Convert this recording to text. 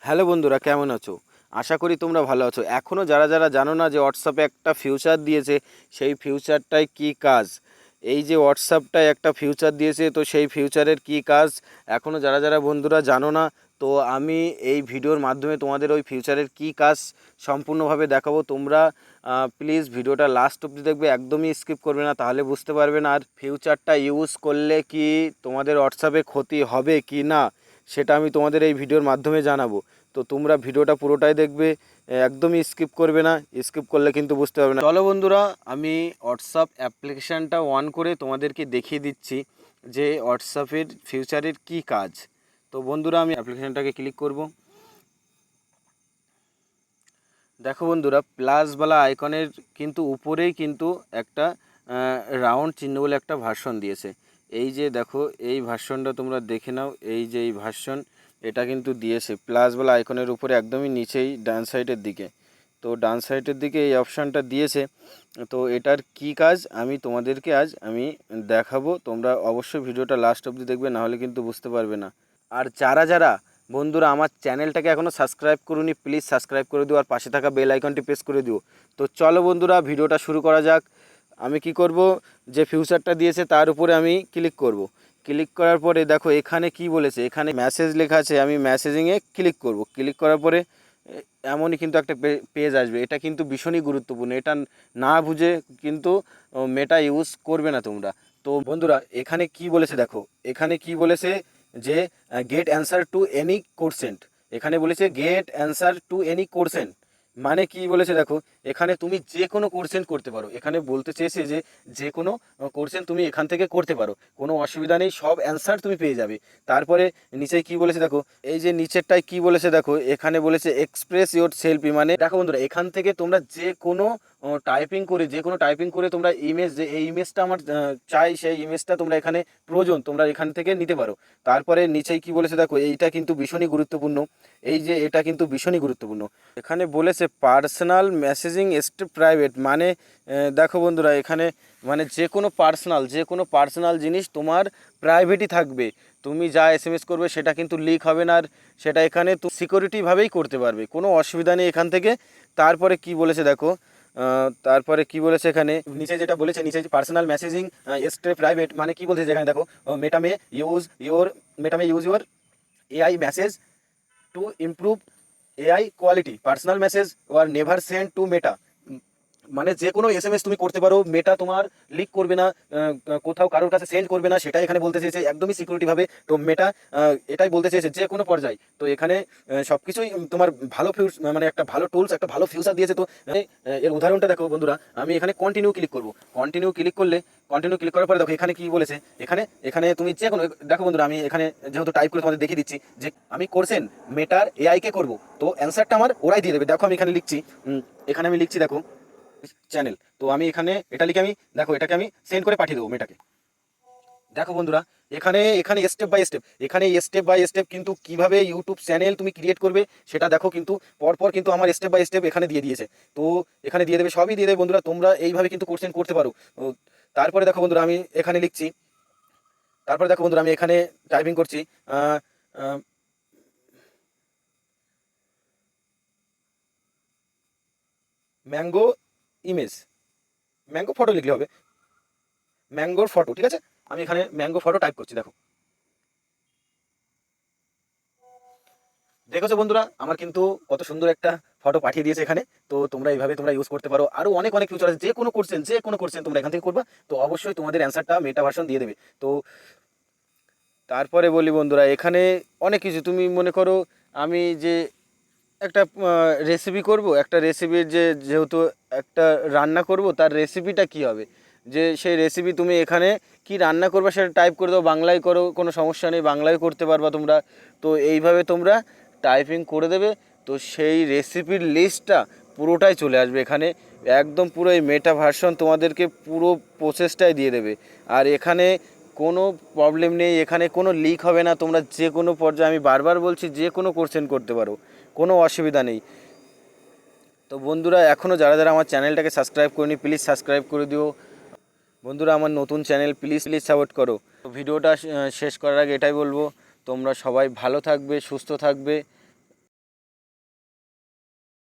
Hello বন্ধুরা, কেমন আছো? আশা করি তোমরা ভালো আছো। এখনও যারা যারা জানো না যে হোয়াটসঅ্যাপে একটা ফিউচার দিয়েছে, সেই ফিউচারটায় কী কাজ, এই যে হোয়াটসঅ্যাপটায় একটা ফিউচার দিয়েছে, তো সেই ফিউচারের কী কাজ এখনও যারা যারা বন্ধুরা জানো না, তো আমি এই ভিডিওর মাধ্যমে তোমাদের ওই ফিউচারের কী কাজ সম্পূর্ণভাবে দেখাবো। তোমরা প্লিজ ভিডিওটা লাস্ট অবধি দেখবে, একদমই স্কিপ করবে না, তাহলে বুঝতে পারবে না আর ফিউচারটা ইউজ করলে কি তোমাদের হোয়াটসঅ্যাপে ক্ষতি হবে কি না, সেটা আমি তোমাদের এই ভিডিওর মাধ্যমে জানাবো। তো তোমরা ভিডিওটা পুরোটাই দেখবে, একদমই স্কিপ করবে না, স্কিপ করলে কিন্তু বুঝতে পারবে না। চলো বন্ধুরা, আমি হোয়াটসঅ্যাপ অ্যাপ্লিকেশানটা অন করে তোমাদেরকে দেখিয়ে দিচ্ছি যে হোয়াটসঅ্যাপের ফিউচারের কি কাজ। তো বন্ধুরা, আমি অ্যাপ্লিকেশানটাকে ক্লিক করব। দেখো বন্ধুরা, প্লাসওয়ালা আইকনের কিন্তু উপরেই কিন্তু একটা রাউন্ড চিহ্ন বলে একটা ভার্সন দিয়েছে। এই যে দেখো, এই ভার্সনটা তোমরা দেখে নাও। এই যে এই ভার্সন, এটা কিন্তু দিয়েছে প্লাসওয়ালা আইকনের উপরে একদমই নিচেই ডান সাইডের দিকে। তো ডান সাইডের দিকে এই অপশানটা দিয়েছে। তো এটার কি কাজ আমি তোমাদেরকে আজ আমি দেখাবো। তোমরা অবশ্যই ভিডিওটা লাস্ট অবধি দেখবে, নাহলে কিন্তু বুঝতে পারবে না। আর যারা যারা বন্ধুরা আমার চ্যানেলটাকে এখনও সাবস্ক্রাইব করুনি, প্লিজ সাবস্ক্রাইব করে দিও আর পাশে থাকা বেল আইকনটি প্রেস করে দিও। তো চলো বন্ধুরা, ভিডিওটা শুরু করা যাক। আমি কি করব, যে ফিউচারটা দিয়েছে তার উপরে আমি ক্লিক করব। ক্লিক করার পরে দেখো এখানে কি বলেছে, এখানে মেসেজ লেখা আছে। আমি মেসেজিংয়ে ক্লিক করব। ক্লিক করার পরে এমনই কিন্তু একটা পেজ আসবে। এটা কিন্তু ভীষণই গুরুত্বপূর্ণ, এটা না বুঝে কিন্তু মেটা ইউজ করবে না তোমরা। তো বন্ধুরা, এখানে কি বলেছে দেখো, এখানে কি বলেছে যে get answer to any question. এখানে বলেছে get answer to any question, মানে কি বলেছে দেখো, এখানে তুমি যে কোনো কোশ্চেন করতে পারো। এখানে বলতে চেয়েছে যে যে কোনো কোশ্চেন তুমি এখান থেকে করতে পারো, কোনো অসুবিধা নেই, সব অ্যান্সার তুমি পেয়ে যাবে। তারপরে নিচে কি বলেছে দেখো, এই যে নিচেরটায় কি বলেছে দেখো, এখানে বলেছে এক্সপ্রেস ইওর সেলফি। মানে দেখো বন্ধুরা, এখান থেকে তোমরা যে কোনো টাইপিং করে তোমরা ইমেজ, যে এই ইমেজটা আমার চাই, সেই ইমেজটা তোমরা এখানে প্রয়োজন তোমরা এখান থেকে নিতে পারো। তারপরে নিচেই কি বলেছে দেখো, এইটা কিন্তু ভীষণই গুরুত্বপূর্ণ। এই যে এটা কিন্তু ভীষণই গুরুত্বপূর্ণ। এখানে বলেছে পার্সোনাল মেসেজিং স্টে প্রাইভেট, মানে দেখো বন্ধুরা, এখানে মানে যে কোনো পার্সোনাল জিনিস তোমার প্রাইভেটই থাকবে। তুমি যা এসএমএস করবে সেটা কিন্তু লিক হবে না, আর সেটা এখানে তুমি সিকিউরিটিভাবেই করতে পারবে, কোনো অসুবিধা নেই এখান থেকে। তারপরে কি বলেছে দেখো, তারপরে কি বলেছে এখানে নিচে, যেটা বলেছে নিচে, পার্সোনাল মেসেজিং স্টে প্রাইভেট, মানে কি বলছে যেখানে দেখো, Meta may use your AI message to improve AI quality, personal message were never send to Meta. মানে যে কোনো এসএমএস তুমি করতে পারো, মেটা তোমার লিক করবে না, কোথাও কারোর কাছে সেন্ড করবে না, সেটা এখানে বলতে চেয়েছে একদমই সিকিউরিটি ভাবে। তো মেটা এটাই বলতে চেয়েছে যে কোনো পর্যায়ে। তো এখানে সব কিছুই তোমার ভালো মানে একটা ভালো টুলস, একটা ভালো ফিউচার দিয়েছে। তো এর উদাহরণটা দেখো বন্ধুরা, আমি এখানে কন্টিনিউ ক্লিক করবো। কন্টিনিউ ক্লিক করার পরে দেখো এখানে কি বলেছে, এখানে এখানে তুমি যে কোনো, দেখো বন্ধুরা, আমি এখানে যেহেতু টাইপ করে তোমাদের দেখিয়ে দিচ্ছি যে আমি কোশ্চেন মেটার এআই কে করবো, তো অ্যান্সারটা আমার ওরাই দিয়ে দেবে। দেখো আমি এখানে লিখছি, এখানে আমি লিখছি দেখো চ্যানেল। তো আমি এখানে এটা লিখে আমি দেখো এটাকে আমি সেন্ড করে পাঠিয়ে দেবো মেটাকে। দেখো বন্ধুরা, এখানে এখানে স্টেপ বাই স্টেপ কিন্তু কিভাবে ইউটিউব চ্যানেল তুমি ক্রিয়েট করবে সেটা দেখো, কিন্তু পরপর কিন্তু আমার স্টেপ বাই স্টেপ এখানে দিয়ে দিয়েছে। তো এখানে দিয়ে দেবে, সবই দিয়ে দেবে বন্ধুরা, তোমরা এইভাবে কিন্তু কোশ্চেন করতে পারো। তারপরে দেখো বন্ধুরা, আমি এখানে লিখছি, তারপরে দেখো বন্ধুরা, আমি এখানে টাইপিং করছি ম্যাঙ্গো ইমেজ, ম্যাঙ্গো ফটো লিখলে হবে, ম্যাঙ্গোর ফটো, ঠিক আছে। আমি এখানে ম্যাঙ্গো ফটো টাইপ করছি। দেখো, দেখেছো বন্ধুরা, আমার কিন্তু কত সুন্দর একটা ফটো পাঠিয়ে দিয়েছে এখানে। তো তোমরা এইভাবে তোমরা ইউজ করতে পারো। আরো অনেক অনেক ফিউচার আছে, যে কোনো কোশ্চেন তোমরা এখান থেকে করবা, তো অবশ্যই তোমাদের অ্যান্সারটা মেটা ভার্সন দিয়ে দেবে। তো তারপরে বলি বন্ধুরা, এখানে অনেক কিছু তুমি মনে করো, আমি যে একটা রেসিপি করব, একটা রেসিপির যেহেতু একটা রান্না করব, তার রেসিপিটা কি হবে, যে সেই রেসিপি তুমি এখানে কি রান্না করবে সেটা টাইপ করে দাও, বাংলায় করো, কোনো সমস্যা নেই, বাংলায় করতে পারবা তোমরা। তো এইভাবে তোমরা টাইপিং করে দেবে, তো সেই রেসিপির লিস্টটা পুরোটাই চলে আসবে এখানে। একদম পুরো এই মেটা ভার্সন তোমাদেরকে পুরো প্রসেসটাই দিয়ে দেবে। আর এখানে কোনো প্রবলেম নেই, এখানে কোনো লিক হবে না, তোমরা যে কোনো পর্যায়ে, আমি বারবার বলছি, যে কোনো কোশ্চেন করতে পারো, কোনো অসুবিধা নেই। তো বন্ধুরা, এখনও যারা যারা আমার চ্যানেলটাকে সাবস্ক্রাইব করেনি, প্লিজ সাবস্ক্রাইব করে দিও বন্ধুরা, আমার নতুন চ্যানেল, প্লিজ প্লিজ সাপোর্ট করো। তো ভিডিওটা শেষ করার আগে এটাই বলবো, তোমরা সবাই ভালো থাকবে, সুস্থ থাকবে,